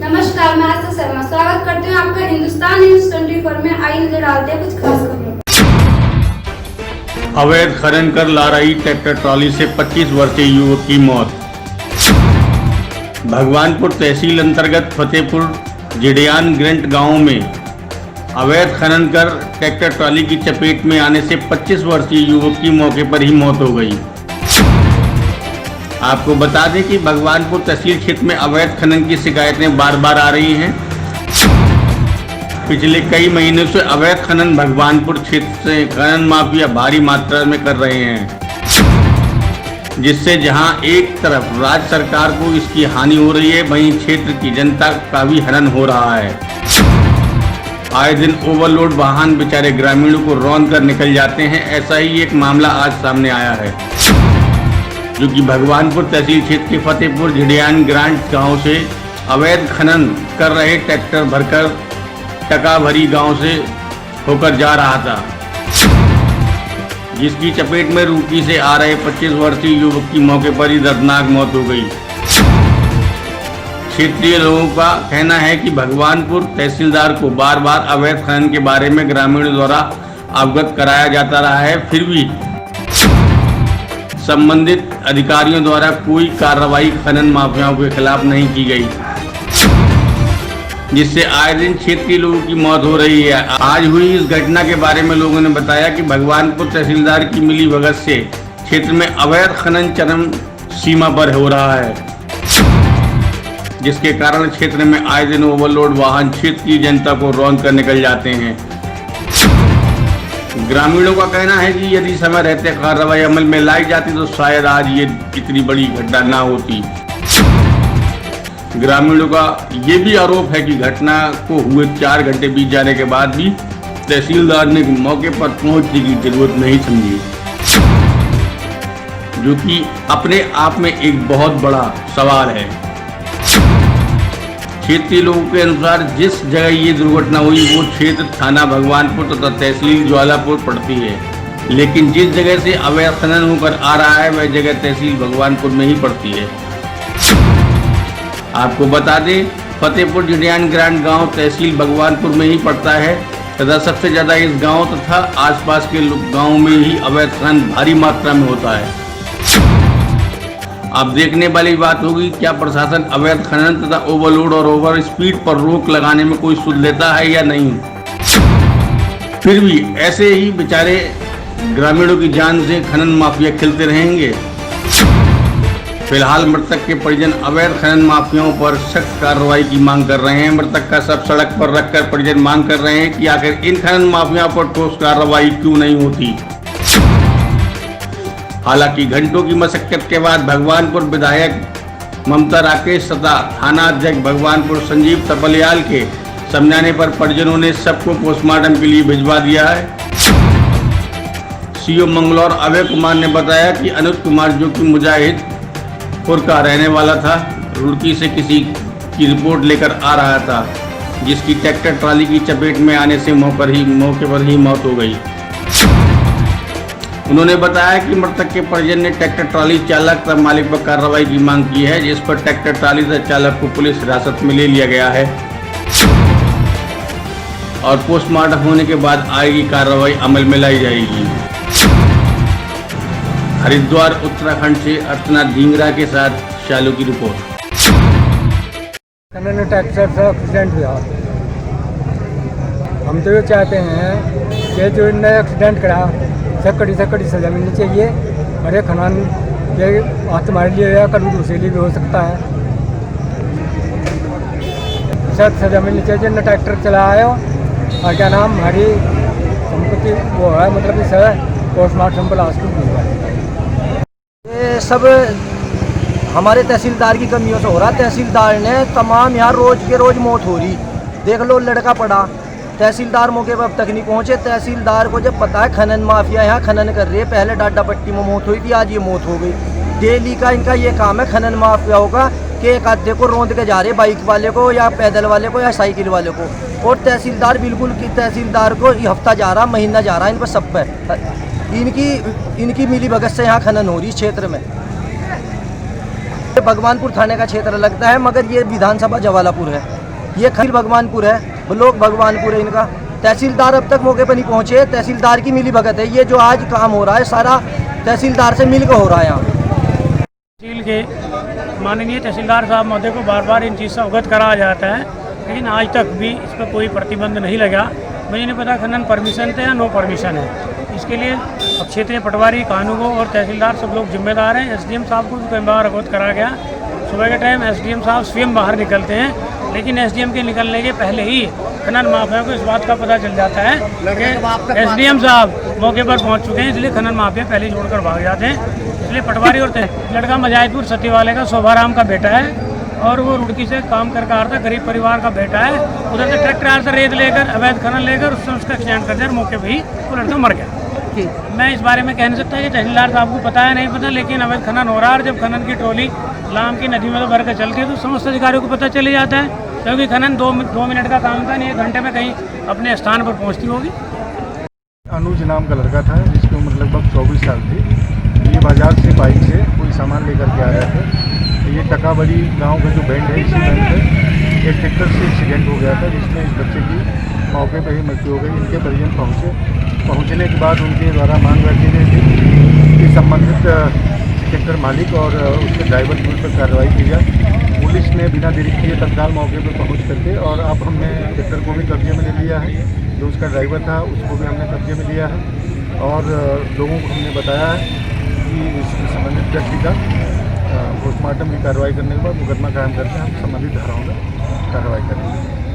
नमस्कार, मैं आशा शर्मा स्वागत करती हूँ आपका हिंदुस्तान न्यूज 24 में। आई नजर डालते हैं कुछ खास खबरों। अवैध खनन कर ला रही ट्रैक्टर ट्रॉली से 25 वर्षीय युवक की मौत। भगवानपुर तहसील अंतर्गत फतेहपुर जिडियान ग्रंट गांव में अवैध खनन कर ट्रैक्टर ट्रॉली की चपेट में आने से 25 वर्षीय युवक की मौके पर ही मौत हो गई। आपको बता दें कि भगवानपुर तहसील क्षेत्र में अवैध खनन की शिकायतें बार बार आ रही हैं। पिछले कई महीनों से अवैध खनन भगवानपुर क्षेत्र से खनन माफिया भारी मात्रा में कर रहे हैं, जिससे जहां एक तरफ राज्य सरकार को इसकी हानि हो रही है, वहीं क्षेत्र की जनता का भी हनन हो रहा है। आए दिन ओवरलोड वाहन बेचारे ग्रामीणों को रौंद कर निकल जाते हैं। ऐसा ही एक मामला आज सामने आया है, जो कि भगवानपुर तहसील क्षेत्र के फतेहपुर झिडियान ग्रांट गांव से अवैध खनन कर रहे ट्रैक्टर भरकर टकाभरी गांव से होकर जा रहा था, जिसकी चपेट में रुड़की से आ रहे 25 वर्षीय युवक की मौके पर ही दर्दनाक मौत हो गई। क्षेत्रीय लोगों का कहना है कि भगवानपुर तहसीलदार को बार बार अवैध खनन के बारे में ग्रामीणों द्वारा अवगत कराया जाता रहा है, फिर भी संबंधित अधिकारियों द्वारा कोई कार्रवाई खनन माफियाओं के खिलाफ नहीं की गई, जिससे आए दिन क्षेत्रीय लोगों की मौत हो रही है। आज हुई इस घटना के बारे में लोगों ने बताया कि भगवानपुर तहसीलदार की मिलीभगत से क्षेत्र में अवैध खनन चरम सीमा पर हो रहा है, जिसके कारण क्षेत्र में आए दिन ओवरलोड वाहन क्षेत्र की जनता को रौंद कर निकल जाते हैं। ग्रामीणों का कहना है कि यदि समय रहते कार्रवाई अमल में लाई जाती तो शायद आज ये इतनी बड़ी घटना ना होती। ग्रामीणों का ये भी आरोप है कि घटना को हुए 4 घंटे बीत जाने के बाद भी तहसीलदार ने मौके पर पहुंचने की जरूरत नहीं समझी, जो कि अपने आप में एक बहुत बड़ा सवाल है। क्षेत्रीय लोगों के अनुसार जिस जगह ये दुर्घटना हुई वो क्षेत्र थाना भगवानपुर तथा तहसील ज्वालापुर पड़ती है, लेकिन जिस जगह से अवैध खनन होकर आ रहा है वह जगह तहसील भगवानपुर में ही पड़ती है। आपको बता दें, फतेहपुर जिडियान ग्रांट गांव तहसील भगवानपुर में ही पड़ता है तथा सबसे ज्यादा इस गांव तथा आसपास के गांव में ही अवैध खनन भारी मात्रा में होता है। अब देखने वाली बात होगी क्या प्रशासन अवैध खनन तथा ओवरलोड और ओवर स्पीड पर रोक लगाने में कोई सुध लेता है या नहीं। फिर भी ऐसे ही बेचारे ग्रामीणों की जान से खनन माफिया खेलते रहेंगे। फिलहाल मृतक के परिजन अवैध खनन माफियाओं पर सख्त कार्रवाई की मांग कर रहे हैं। मृतक का शव सड़क पर रखकर परिजन मांग कर रहे हैं कि आखिर इन खनन माफियाओं पर ठोस कार्रवाई क्यों नहीं होती। हालांकि घंटों की मशक्कत के बाद भगवानपुर विधायक ममता राकेश तथा थाना अध्यक्ष भगवानपुर संजीव तपलियाल के समझाने पर परिजनों ने सबको पोस्टमार्टम के लिए भिजवा दिया है। सीओ मंगलौर अभय कुमार ने बताया कि अनुज कुमार, जो कि मुजाहिदपुर का रहने वाला था, रुड़की से किसी की रिपोर्ट लेकर आ रहा था, जिसकी ट्रैक्टर ट्रॉली की चपेट में आने से मौके पर ही मौत हो गई। उन्होंने बताया कि मृतक के परिजन ने ट्रैक्टर ट्रॉली चालक तथा मालिक पर कार्रवाई की मांग की है, जिस पर ट्रैक्टर ट्रॉली तथा चालक को पुलिस हिरासत में ले लिया गया है और पोस्टमार्टम होने के बाद आगे कार्रवाई अमल में लाई जाएगी। हरिद्वार उत्तराखंड से अर्चना ढींगरा के साथ शालू की रिपोर्ट। ट्रैक्टर से एक्सीडेंट हुआ। हम तो ये चाहते हैं कि जो इनने एक्सीडेंट करा सकड़ी सजा मिलनी चाहिए। अरे खनन ये आज तुम्हारे लिए या कल दूसरे लिए भी हो सकता है। सख्त सजा मिलनी चाहिए। जिनने ट्रैक्टर चलाया और क्या नाम हमारी संपत्ति वो है, मतलब इस पोस्टमार्टम पर लाश को ये सब हमारे तहसीलदार की कमियों से हो रहा। तहसीलदार ने तमाम यहाँ रोज के रोज मौत हो रही। देख लो, लड़का पड़ा, तहसीलदार मौके पर अब तक नहीं पहुँचे। तहसीलदार को जब पता है खनन माफिया यहाँ खनन कर रही है, पहले डाडा पट्टी में मौत हुई थी, आज ये मौत हो गई। डेली का इनका ये काम है खनन माफियाओं का कि एक आधे को रौंद के जा रहे, बाइक वाले को या पैदल वाले को या साइकिल वाले को। और तहसीलदार बिल्कुल की तहसीलदार को हफ्ता जा रहा, महीना जा रहा है इन पर सब पर इनकी मिली भगत से यहाँ खनन हो रही इस क्षेत्र में। भगवानपुर थाने का क्षेत्र लगता है, मगर ये विधानसभा जवालापुर है। ये खीर भगवानपुर है, ब्लॉक भगवानपुर है इनका। तहसीलदार अब तक मौके पर नहीं पहुंचे। तहसीलदार की मिली भगत है। ये जो आज काम हो रहा है सारा तहसीलदार से मिलकर हो रहा है यहाँ। तहसील के माननीय तहसीलदार साहब महोदय को बार बार इन चीज़ से अवगत कराया जाता है, लेकिन आज तक भी इस पर कोई प्रतिबंध नहीं लगा। मुझे नहीं पता खनन परमिशन थे या नो परमिशन है। इसके लिए अब क्षेत्रीय पटवारी, कानूनगो और तहसीलदार सब लोग जिम्मेदार हैं। एसडीएम साहब को भी कई बार अवगत करा गया। सुबह के टाइम एसडीएम साहब स्वयं बाहर निकलते हैं, लेकिन एसडीएम के निकलने के पहले ही खनन माफिया को इस बात का पता चल जाता है कि एसडीएम साहब मौके पर पहुंच चुके हैं, इसलिए खनन माफिया पहले ही छोड़कर भाग जाते हैं। इसलिए पटवारी और लड़का मजाहिदपुर सतीवाले का शोभाराम का बेटा है और वो रुड़की से काम करके आ रहा था, गरीब परिवार का बेटा है। उधर से ट्रैक्टर से रेत लेकर अवैध खनन लेकर उससे उसका एक्सीडेंट कर दिया, मौके पर ही वो लड़का मर गया। मैं इस बारे में कह नहीं सकता कि तहसीलदार साहब को पता है नहीं पता, लेकिन अवैध खनन हो रहा है और जब खनन की ट्रॉली लाम की नदी में तो भर कर चलती है तो समस्त अधिकारियों को पता चले जाता है, क्योंकि खनन 2 मिनट का काम था, नहीं 1 घंटे में कहीं अपने स्थान पर पहुंचती होगी। अनुज नाम का लड़का था जिसकी उम्र लगभग 24 साल थी। ये बाजार से बाइक से कोई सामान लेकर के आ रहे थे। ये टकाबड़ी गांव का जो बैंड है, इसी बैंड पे एक ट्रैक्टर से एक्सीडेंट हो गया था, जिसमें इस बच्चे की मौके पर ही मृत्यु हो गई। इनके परिजन पहुंचने के बाद उनके द्वारा मांग रखी गई थी कि संबंधित ट्रैक्टर मालिक और उसके ड्राइवर के ऊपर कार्रवाई की जाए। पुलिस ने बिना देरी किए तत्काल मौके पर पहुंच करके और अब हमने ट्रैक्टर को भी कब्जे में ले लिया है। जो उसका ड्राइवर था उसको भी हमने कब्जे में लिया है और लोगों को हमने बताया है कि इस संबंधित व्यक्ति का पोस्टमार्टम की कार्रवाई करने के बाद मुकदमा कायम करके हम संबंधित धाराओं में कार्रवाई करेंगे।